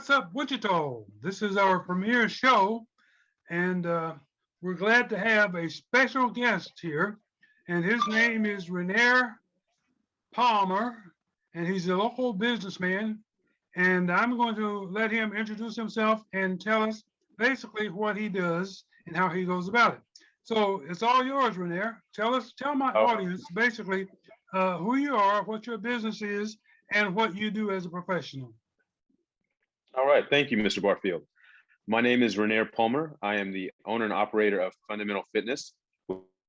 What's up, Wichita? This is our premiere show, and we're glad to have a special guest here. And his name is Renaire Palmer, and he's a local businessman. And I'm going to let him introduce himself and tell us basically what he does and how he goes about it. So it's all yours, Renaire. Tell my Oh, audience basically who you are, what your business is, and what you do as a professional. all right. Thank you, Mr. Barfield. My name is Renaire Palmer. I am the owner and operator of Fundamental Fitness,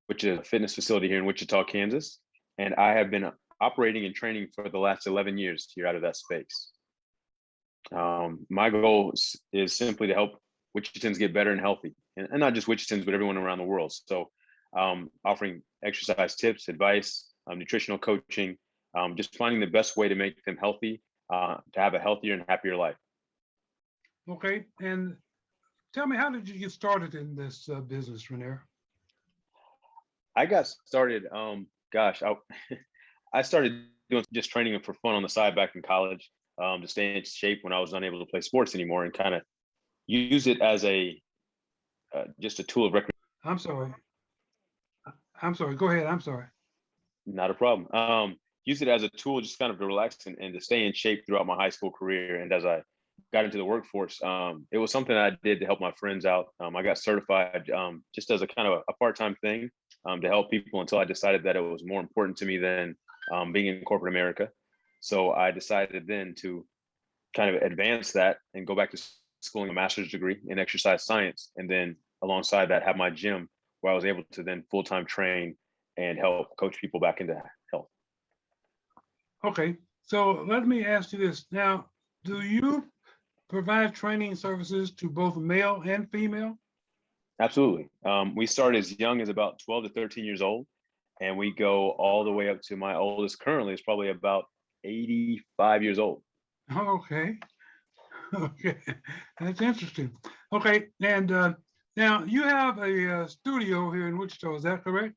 which is a fitness facility here in Wichita, Kansas. And I have been operating and training for the last 11 years here out of that space. My goal is simply to help Wichitans get better and healthy, and not just Wichitans, but everyone around the world. So, offering exercise tips, advice, nutritional coaching, just finding the best way to make them healthy, to have a healthier and happier life. Okay, and tell me, how did you get started in this business, Renaire? I got started, I started doing just training for fun on the side back in college, to stay in shape when I was unable to play sports anymore, and kind of use it as a just a tool of recreation. I'm sorry. I'm sorry. Go ahead. I'm sorry. Not a problem. Use it as a tool just kind of to relax and to stay in shape throughout my high school career. And as I got into the workforce, it was something I did to help my friends out. I got certified just as a kind of a part-time thing, to help people until I decided that it was more important to me than being in corporate America. So I decided then to kind of advance that and go back to schooling a master's degree in exercise science. And then alongside that, have my gym where I was able to then full-time train and help coach people back into health. Okay. So let me ask you this. Now, do you provide training services to both male and female? Absolutely. We start as young as about 12 to 13 years old, and we go all the way up to my oldest currently is probably about 85 years old. Okay. Okay. That's interesting. Okay. And now you have a studio here in Wichita. Is that correct?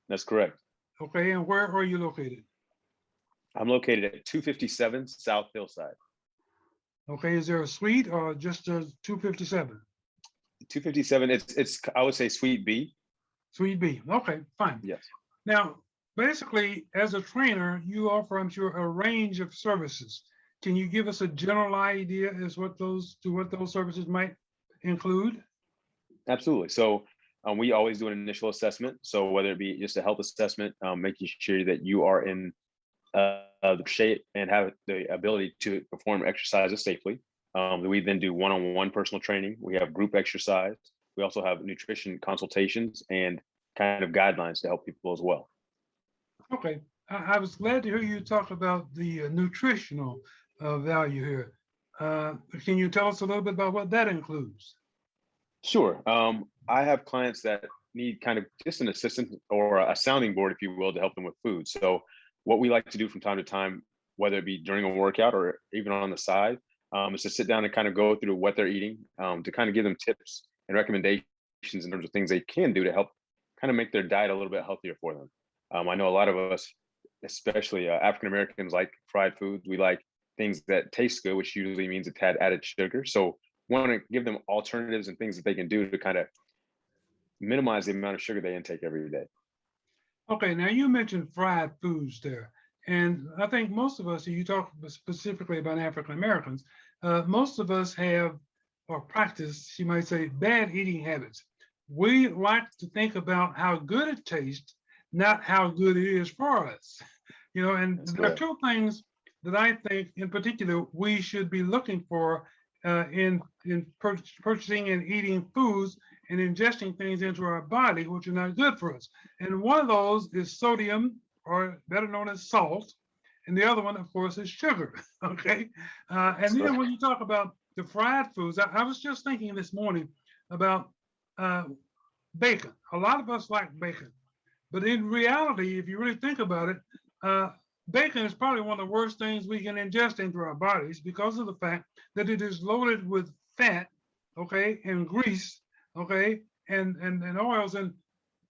That's correct. Okay. And where are you located? I'm located at 257 South Hillside. Okay. Is there a suite or just a 257? 257, it's I would say Suite B. Suite B. Okay. Fine. Yes. Now, basically, as a trainer, you offer, I'm sure, a range of services. Can you give us a general idea as what those services might include? Absolutely. So we always do an initial assessment. So whether it be just a health assessment, making sure that you are in the shape and have the ability to perform exercises safely. We then do one-on-one personal training. We have group exercise. We also have nutrition consultations and kind of guidelines to help people as well. Okay, I was glad to hear you talk about the nutritional value here. Can you tell us a little bit about what that includes? Sure. I have clients that need kind of just an assistant or a sounding board, if you will, to help them with food. So what we like to do from time to time, whether it be during a workout or even on the side, is to sit down and kind of go through what they're eating, to kind of give them tips and recommendations in terms of things they can do to help kind of make their diet a little bit healthier for them. I know a lot of us, especially African Americans, like fried foods. We like things that taste good, which usually means it had added sugar. So want to give them alternatives and things that they can do to kind of minimize the amount of sugar they intake every day. Okay, now you mentioned fried foods there. And I think most of us, you talk specifically about African Americans, most of us have or practice, you might say, bad eating habits. We like to think about how good it tastes, not how good it is for us. And That's there are correct. two things that I think in particular we should be looking for in purchasing and eating foods and ingesting things into our body which are not good for us. And one of those is sodium, or better known as salt, and the other one, of course, is sugar. Okay, and That's then correct. when you talk about the fried foods, I was just thinking this morning about uh, bacon. A lot of us like bacon, but in reality, if you really think about it, uh, bacon is probably one of the worst things we can ingest into our bodies because of the fact that it is loaded with fat, okay, and grease, okay, and oils. And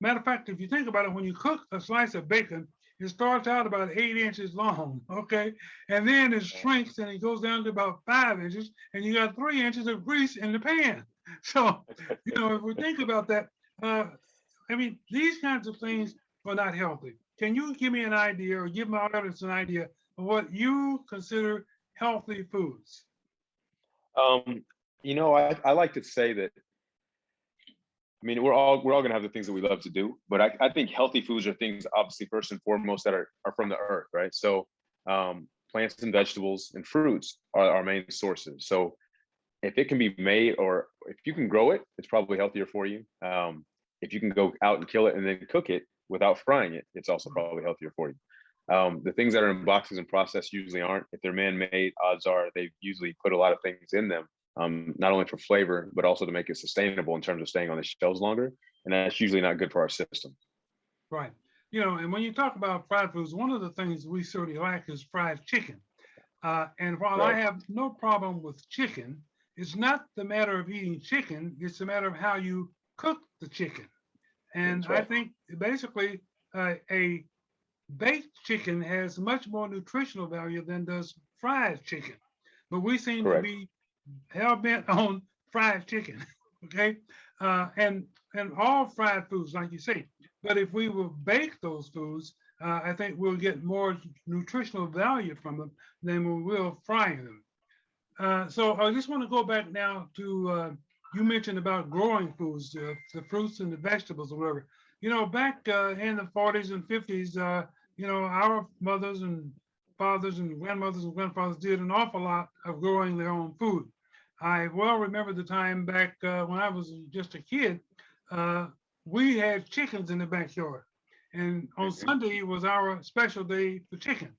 matter of fact, if you think about it, when you cook a slice of bacon, it starts out about 8 inches long, okay? And then it shrinks and it goes down to about 5 inches, and you got 3 inches of grease in the pan. So, if we think about that, uh, I mean, these kinds of things are not healthy. Can you give me an idea or give my audience an idea of what you consider healthy foods? Um, I like to say that, I mean, we're all gonna have the things that we love to do, but I think healthy foods are things obviously first and foremost that are from the earth, right? So plants and vegetables and fruits are our main sources. So if it can be made, or if you can grow it, it's probably healthier for you. If you can go out and kill it and then cook it without frying it, it's also probably healthier for you. The things that are in boxes and processed usually aren't. If they're man-made, odds are they've usually put a lot of things in them, not only for flavor, but also to make it sustainable in terms of staying on the shelves longer. And that's usually not good for our system. Right. And when you talk about fried foods, one of the things we certainly like is fried chicken. And while I Right. have no problem with chicken, it's not the matter of eating chicken, it's a matter of how you cook the chicken. And That's I right. think basically a baked chicken has much more nutritional value than does fried chicken. But we seem to Correct. be hell bent on fried chicken. Okay, and all fried foods, like you say. But if we will bake those foods, I think we'll get more nutritional value from them than we will frying them. So I just want to go back now to you mentioned about growing foods, the fruits and the vegetables or whatever. Back in the 40s and 50s, our mothers and fathers and grandmothers and grandfathers did an awful lot of growing their own food. I well remember the time back when I was just a kid, uh, we had chickens in the backyard. And on Mhm. Sunday was our special day for chicken.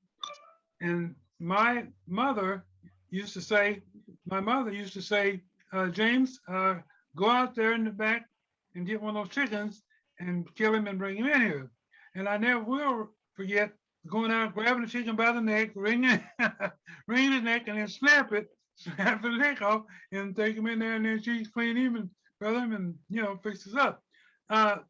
And used to say, my mother used to say, James, go out there in the back and get one of those chickens and kill him and bring him in here. And I never will forget going out, grabbing the chicken by the neck, wringing, wringing his neck, and then snap the neck off, and take him in there, and then she's clean him and brother him, and fix us up.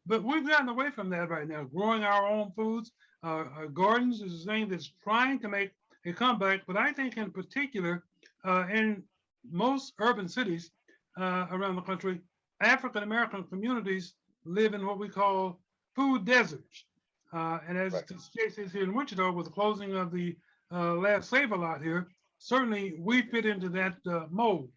But we've gotten away from that right now. Growing our own foods, our gardens is a thing that's trying to make a comeback. But I think, in particular, in most urban cities around the country, African American communities live in what we call food deserts. And as Right. the case is here in Wichita, with the closing of the last Save a Lot here, certainly we fit into that mold.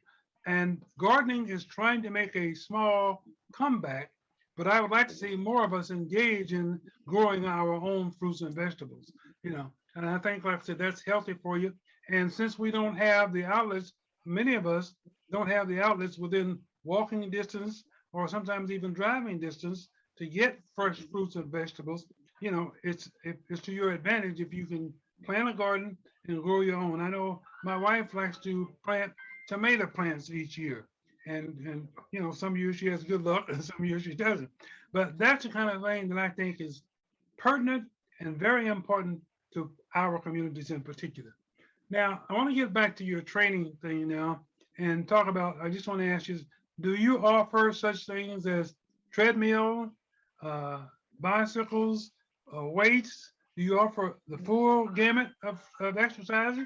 And gardening is trying to make a small comeback, but I would like to see more of us engage in growing our own fruits and vegetables. And I think, like I said, that's healthy for you. And since we don't have the outlets, many of us don't have the outlets within walking distance or sometimes even driving distance to get fresh fruits and vegetables. It's to your advantage if you can plant a garden and grow your own. I know my wife likes to plant tomato plants each year. And some years she has good luck and some years she doesn't. But that's the kind of thing that I think is pertinent and very important to our communities in particular. Now, I want to get back to your training thing now and talk about. I just want to ask you, do you offer such things as treadmill, uh, bicycles, weights? Do you offer the full gamut of exercising?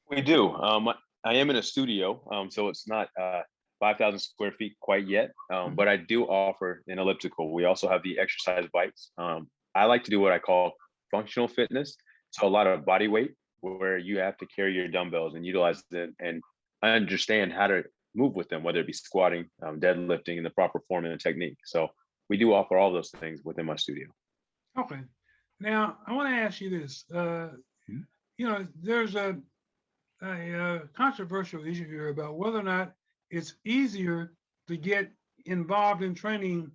We do. I am in a studio, so it's not 5,000 square feet quite yet, but I do offer an elliptical. We also have the exercise bikes. I like to do what I call functional fitness. So a lot of body weight, where you have to carry your dumbbells and utilize them and understand how to move with them, whether it be squatting, deadlifting in the proper form and technique. So we do offer all those things within my studio. Okay. Now, I want to ask you this. There's a controversial issue here about whether or not it's easier to get involved in training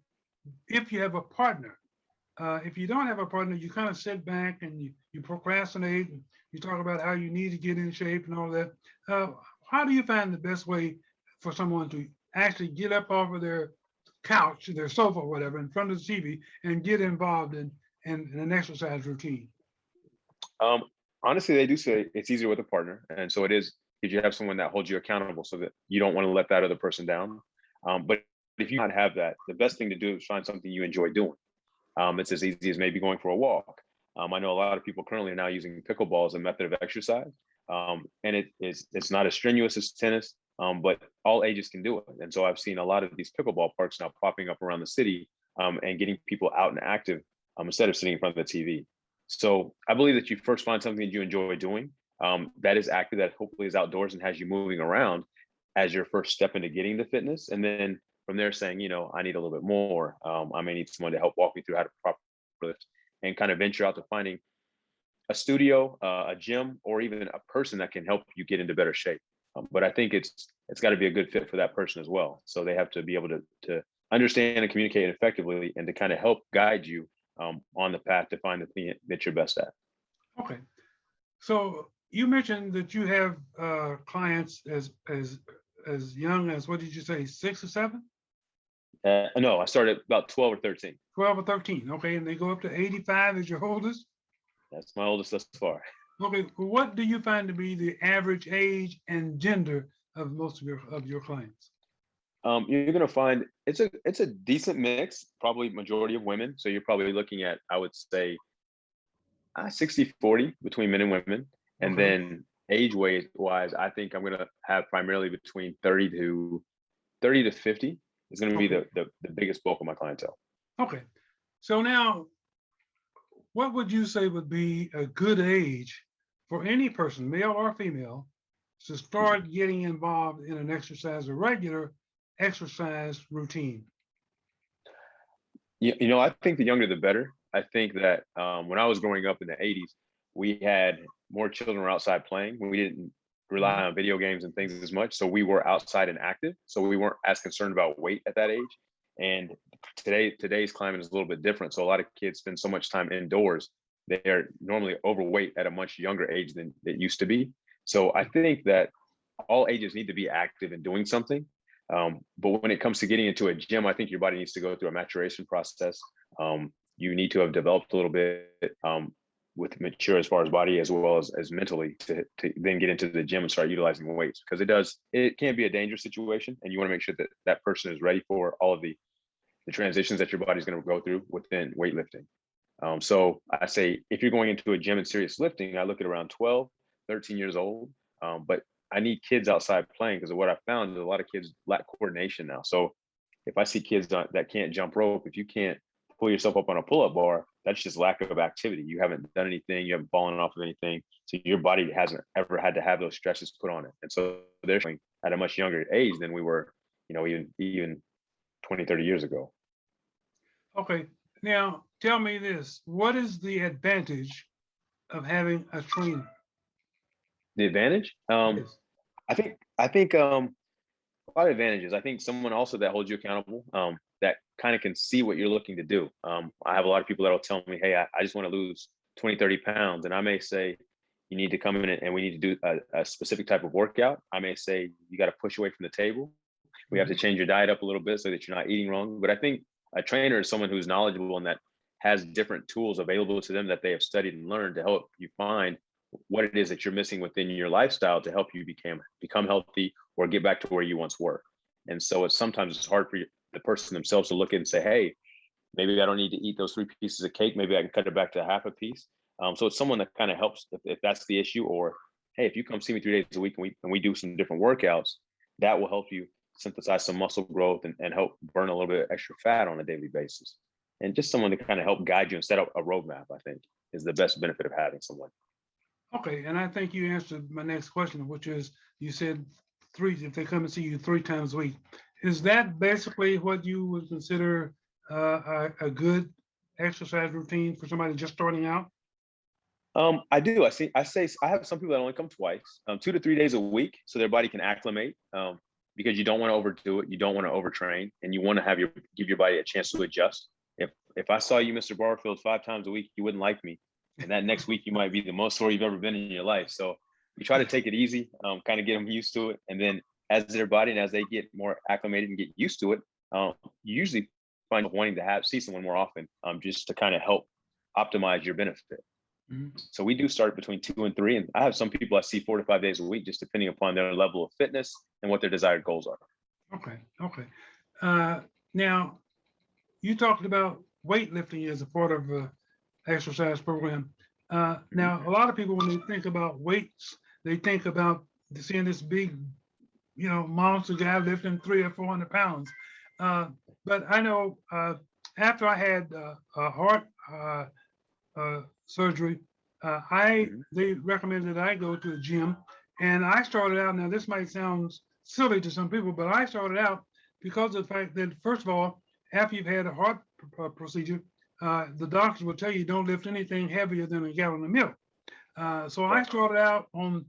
if you have a partner. If you don't have a partner, you kind of sit back and you procrastinate and you talk about how you need to get in shape and all that. How do you find the best way for someone to actually get up off of their couch, their sofa, or whatever, in front of the TV and get involved in an exercise routine? Um, Honestly, they do say it's easier with a partner, and so it is because you have someone that holds you accountable, so that you don't want to let that other person down. But if you not have that, the best thing to do is find something you enjoy doing. It's as easy as maybe going for a walk. I know a lot of people currently are now using pickleball as a method of exercise, and it's not as strenuous as tennis, but all ages can do it. And so I've seen a lot of these pickleball parks now popping up around the city, and getting people out and active, instead of sitting in front of the TV. So I believe that you first find something that you enjoy doing, that is active, that hopefully is outdoors and has you moving around as your first step into getting to fitness. And then from there saying, I need a little bit more. I may need someone to help walk me through how to properly lift, and kind of venture out to finding a studio, a gym, or even a person that can help you get into better shape. But I think it's got to be a good fit for that person as well. So they have to be able to understand and communicate effectively, and to kind of help guide you, on the path to find the thing that you're best at. Okay. So you mentioned that you have clients as young as, what did you say, 6 or 7? No, I started about 12 or 13. 12 or 13. Okay, and they go up to 85 as your oldest. That's my oldest thus far. Okay, well, what do you find to be the average age and gender of most of your clients? You're going to find it's a decent mix, probably majority of women. So you're probably looking at, I would say, 60-40 between men and women. And Okay. then age wise, I think I'm going to have primarily between 30 to 50 is going to be Okay. the biggest bulk of my clientele. Okay. So now, what would you say would be a good age for any person, male or female, to start getting involved in an exercise, a regular exercise routine? I think the younger the better. I think that, when I was growing up in the 80s, we had more children were outside playing. We didn't rely Mhm. on video games and things as much. So we were outside and active. So we weren't as concerned about weight at that age. And today's climate is a little bit different. So a lot of kids spend so much time indoors. They are normally overweight at a much younger age than it used to be. So I think that all ages need to be active and doing something. But when it comes to getting into a gym, I think your body needs to go through a maturation process. You need to have developed a little bit, with mature as far as body as well as mentally, to then get into the gym and start utilizing weights, because it can be a dangerous situation, and you want to make sure that that person is ready for all of the transitions that your body's going to go through within weightlifting. So I say, if you're going into a gym and serious lifting, I look at around 12, 13 years old. But I need kids outside playing, because of what I found is a lot of kids lack coordination now. So if I see kids that can't jump rope, if you can't pull yourself up on a pull-up bar, that's just lack of activity. You haven't done anything, you haven't fallen off of anything. So your body hasn't ever had to have those stresses put on it. And so they're showing at a much younger age than we were, even 20, 30 years ago. Okay. Now, tell me this. What is the advantage of having a trainer? The advantage? Yes. I think a lot of advantages. I think someone also that holds you accountable, that kind of can see what you're looking to do. I have a lot of people that will tell me, hey, I just want to lose 20, 30 pounds. And I may say, you need to come in and we need to do a specific type of workout. I may say, you got to push away from the table. We have to change your diet up a little bit so that you're not eating wrong. But I think a trainer is someone who's knowledgeable and that has different tools available to them that they have studied and learned to help you find what it is that you're missing within your lifestyle to help you become healthy or get back to where you once were. And so sometimes it's hard for the person themselves to look at and say, hey, maybe I don't need to eat those 3 pieces of cake. Maybe I can cut it back to half a piece. So it's someone that kind of helps if that's the issue. Or, hey, if you come see me 3 days a week and we do some different workouts, that will help you synthesize some muscle growth and help burn a little bit of extra fat on a daily basis. And just someone to kind of help guide you and set up a roadmap, I think, is the best benefit of having someone. Okay, and I think you answered my next question, which is, you said if they come and see you 3 times a week. Is that basically what you would consider a good exercise routine for somebody just starting out? I do. I have some people that only come twice, 2 to 3 days a week, so their body can acclimate. Because you don't want to overdo it, you don't want to overtrain, and you want to give your body a chance to adjust. If I saw you, Mr. Barfield, 5 times a week, you wouldn't like me, and that next week you might be the most sore you've ever been in your life. So you try to take it easy, kind of get them used to it, and then as their body and as they get more acclimated and get used to it, you usually find wanting to see someone more often, just to kind of help optimize your benefit. Mhm. So we do start between 2 and 3, and I have some people I see 4 to 5 days a week, just depending upon their level of fitness and what their desired goals are. Okay, okay. Now, you talked about weightlifting as a part of exercise program. Now, a lot of people, when they think about weights, they think about seeing this big, monster guy lifting 300 or 400 pounds. Uh, but I know after I had a heart surgery, Mhm. they recommended that I go to the gym, and I started out. Now, this might sound silly to some people, but I started out because of the fact that, first of all, after you've had a heart procedure, the doctors will tell you don't lift anything heavier than a gallon of milk. So I Right. started out on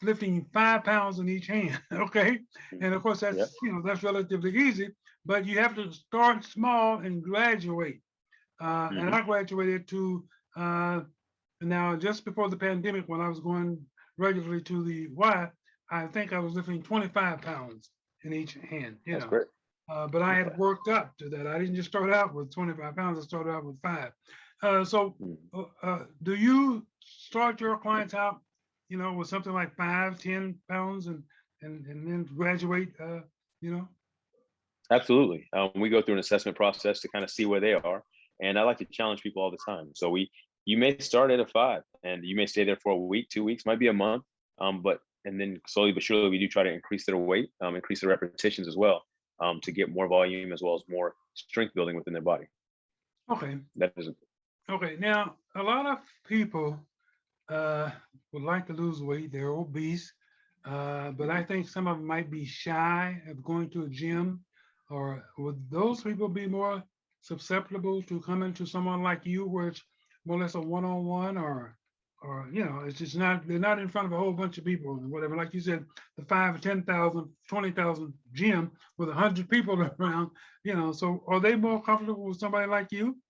lifting 5 pounds in each hand. Okay, and of Mhm. course Yeah. that's relatively easy, but you have to start small and graduate. And Hmm. I graduated to now just before the pandemic when I was going regularly to the Y. I think I was lifting 25 pounds in each hand. That's great. But I Okay. had worked up to that. I didn't just start out with 25 pounds. I started out with five. So, Mhm. do you start your clients out, with something like 5, 10 pounds, and then graduate? You know. Absolutely. We go through an assessment process to kind of see where they are, and I like to challenge people all the time. So you may start at a 5, and you may stay there for a week, 2 weeks, might be a month, but and then slowly but surely we do try to increase their weight, increase their repetitions as well, to get more volume as well as more strength building within their body. Okay. That is Okay. Now, a lot of people uh, would like to lose weight. They're obese, but I Mhm. think some of them might be shy of going to a gym. Or would those people be more susceptible to coming to someone like you, where it's more or less a one-on-one, or it's just not they're not in front of a whole bunch of people and whatever. Like you said, the 5 or 10,000, 20,000 gym with 100 people around. So are they more comfortable with somebody like you?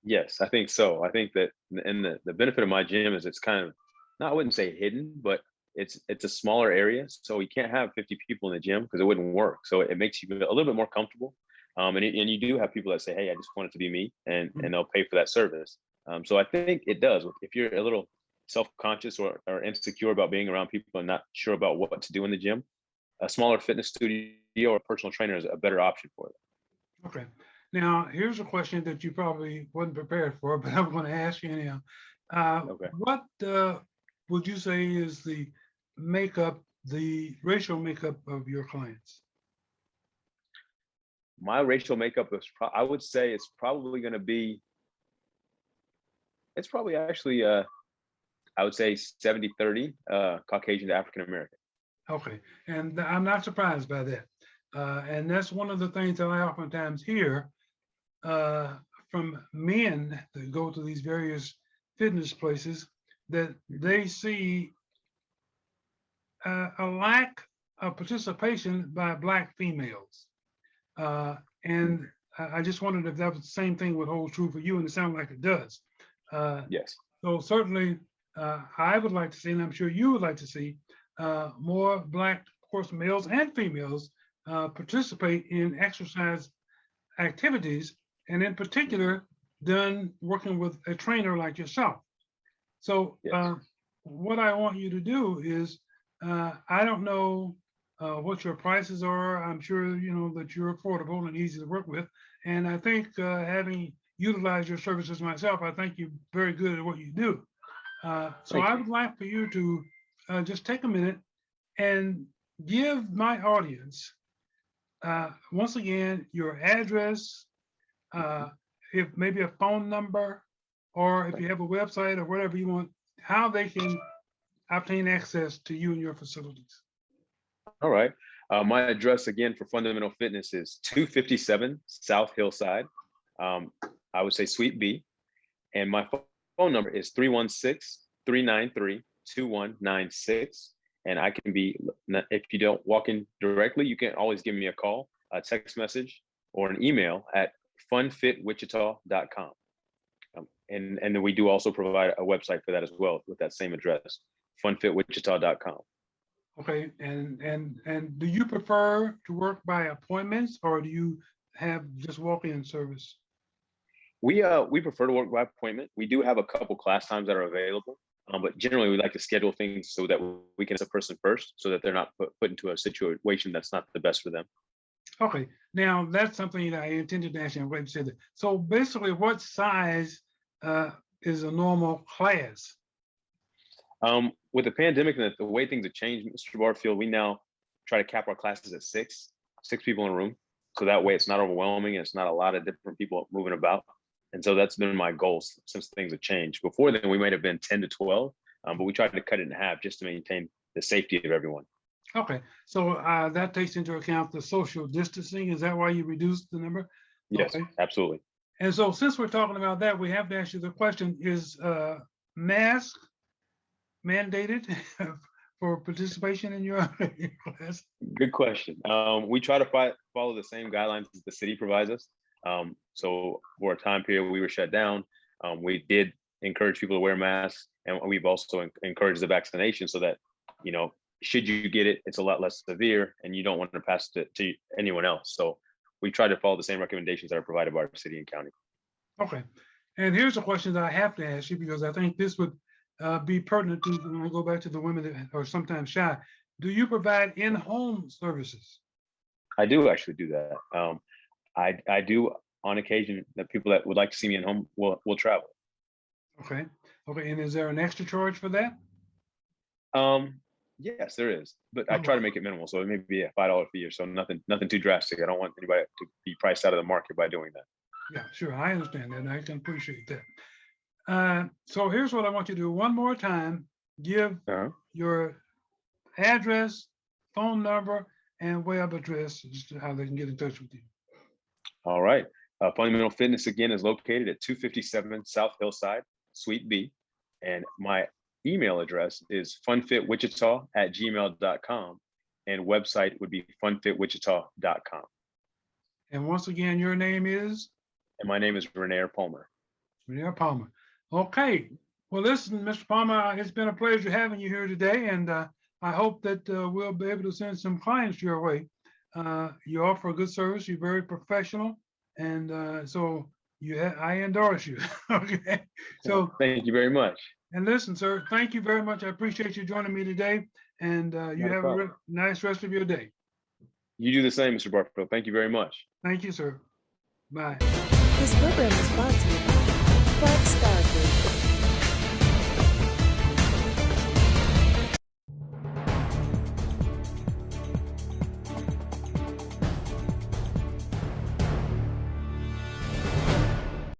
Yes, I think so. I think that, and the benefit of my gym is it's kind of, not, I wouldn't say hidden, but it's a smaller area, so you can't have 50 people in the gym because it wouldn't work. So it makes you a little bit more comfortable. And you do have people that say, "Hey, I just want it to be me," and they'll pay for that service. So I think it does. If you're a little self-conscious or insecure about being around people and not sure about what to do in the gym, a smaller fitness studio or a personal trainer is a better option for it. Okay. Now, here's a question that you probably wasn't prepared for, but I'm going to ask you anyhow. Okay. What would you say is the racial makeup of your clients? My racial makeup is, I would say it's probably going to be, it's probably actually, I would say 70-30, Caucasian to African American. Okay. And I'm not surprised by that. And that's one of the things that I oftentimes hear uh, from men that go to these various fitness places that Mhm. they see a lack of participation by Black females. Uh, and I just wondered if that was the same thing would hold true for you, and it sounds like it does. Uh, Yes. so certainly, I would like to see, and I'm sure you would like to see, more Black, of course, males and females participate in exercise activities, and in Mhm. particular, done working with a trainer like yourself. So Yes. what I want you to do is, I don't know what your prices are. I'm sure you know that you're affordable and easy to work with. And I think having utilized your services myself, I think you're very good at what you do. So Thank I you. would like for you to just take a minute and give my audience, once again, your address, Mhm. uh, if maybe a phone number, or if you have a website or whatever you want, how they can obtain access to you and your facilities. All right. My address again for Fundamental Fitness is 257 South Hillside. Um, I would say Suite B. And my phone number is 316-393-2196. And I can be, if you don't walk in directly, you can always give me a call, a text message, or an email at funfitwichita.com. And then we do also provide a website for that as well with that same address, funfitwichita.com. Okay, and do you prefer to work by appointments, or do you have just walk-in service? We prefer to work by appointment. We do have a couple class times that are available, but generally we like to schedule things so that we can see a person first, so that they're not put into a situation that's not the best for them. Okay, now that's something that I intended to ask you. I'm glad you said that. So basically, what size is a normal class? With the pandemic and the way things have changed, Mr. Barfield, we now try to cap our classes at six people in a room. So that way it's not overwhelming. It's not a lot of different people moving about. And so that's been my goal since things have changed. Before then, we might have been 10 to 12, but we tried to cut it in half just to maintain the safety of everyone. Okay, so that takes into account the social distancing. Is that why you reduced the number? Yes, Okay. absolutely. And so since we're talking about that, we have to ask you the question, is mask mandated for participation in your class? Good question. We try to follow the same guidelines as the city provides us. So for a time period, we were shut down. We did encourage people to wear masks, and we've also encouraged the vaccination so that, you know, should you get it, it's a lot less severe and you don't want to pass it to anyone else. So we try to follow the same recommendations that are provided by our city and county. Okay. And here's a question that I have to ask you, because I think this would be pertinent to, when I go back to the women that are sometimes shy. Do you provide in-home services? I do actually do that. I do on occasion that people that would like to see me in home will travel. Okay. Okay. And is there an extra charge for that? Yes, there is, but I try to make it minimal. So it may be a $5 fee or so, nothing too drastic. I don't want anybody to be priced out of the market by doing that. Yeah, sure. I understand that. And I can appreciate that. So here's what I want you to do one more time. Give your address, phone number, and web address, just how they can get in touch with you. All right. Fundamental Fitness, again, is located at 257 South Hillside, Suite B. And my email address is funfitwichita@gmail.com. And website would be funfitwichita.com. And once again, your name is? And my name is Renaire Palmer. Renaire Palmer. Okay. Well, listen, Mr. Palmer, it's been a pleasure having you here today. And I hope that we'll be able to send some clients your way. You offer a good service. You're very professional. And so I endorse you. Okay. So thank you very much. And listen, sir, thank you very much. I appreciate you joining me today. And you have a nice rest of your day. You do the same, Mr. Barfield. Thank you very much. Thank you, sir. Bye. This program is brought to you by Black Star.